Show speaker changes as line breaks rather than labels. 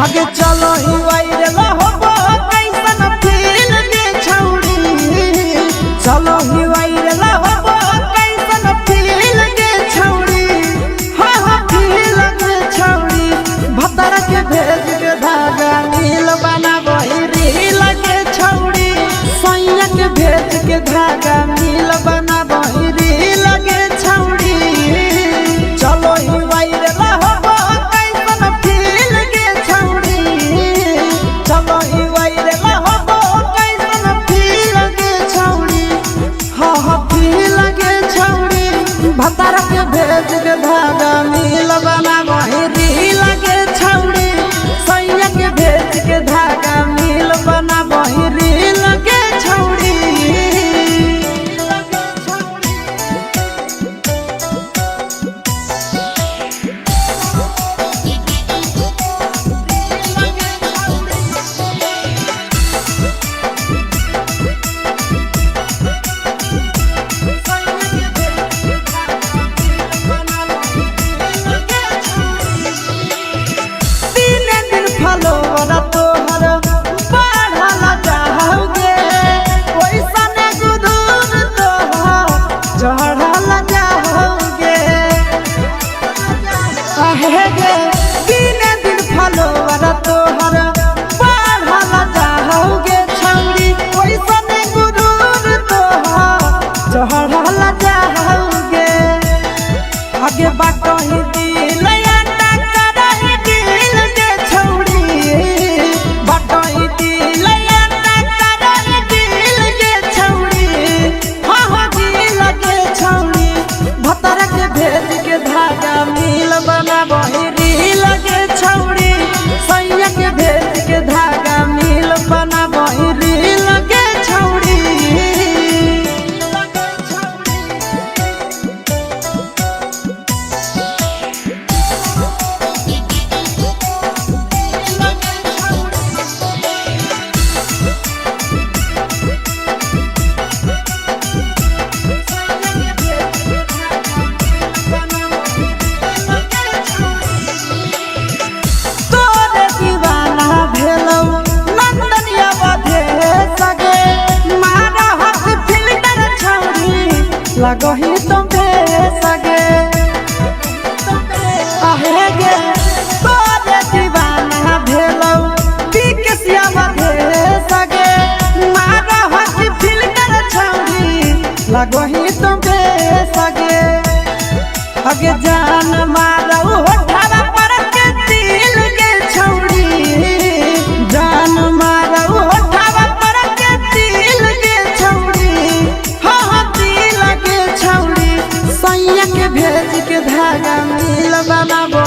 आगे चलो ही वायरल होबो कैसन फील के छौड़ी चलो ही वायरल होबो कैसन फील के छौड़ी हाँ हाँ फील के छौड़ी भतर के भेज के धागा नील बनाबो रील के छौड़ी सैया के भेज के धागा नील बनाबो रील के छौड़ी चलो ही वायरल होबो कैसन फील के छौड़ी चलो ही वायरल होबो कैसन फील के छौड़ी हाँ हाँ फील के छौड़ी भतर के भेज के धागा नील बनाबो रील के छौड़ी सैया के भेज के धागा नील बनाबो रील के छौड़ी फलोवर तोहर बढ़ल जाओगे ओइसन गुरूर तोहर चढ़ल जाओगे गे दिन दिन फलोवर तोहर बढ़ल जाओगे छौड़ी ओइसन गुरूर तोहर चढ़ल जाओगे आगे बाटही दिल भेज के धागा नील बनाबो रील के छौड़ी सैया के भेज के धागा नील बनाबो रील के छौड़ी लगो ही तुम सगे आहे गे तोरे दीवाना भेलौ बिकसिया बधे सगे मारा हसी फिल्टर छौड़ी लगो ही तुम सगे अगे जान मारो होठवा पर के दिल के छौड़ी जान मारो होठवा पर के दिल के छौड़ी हाँ हाँ सैया के भेज के धागा नील बनाबो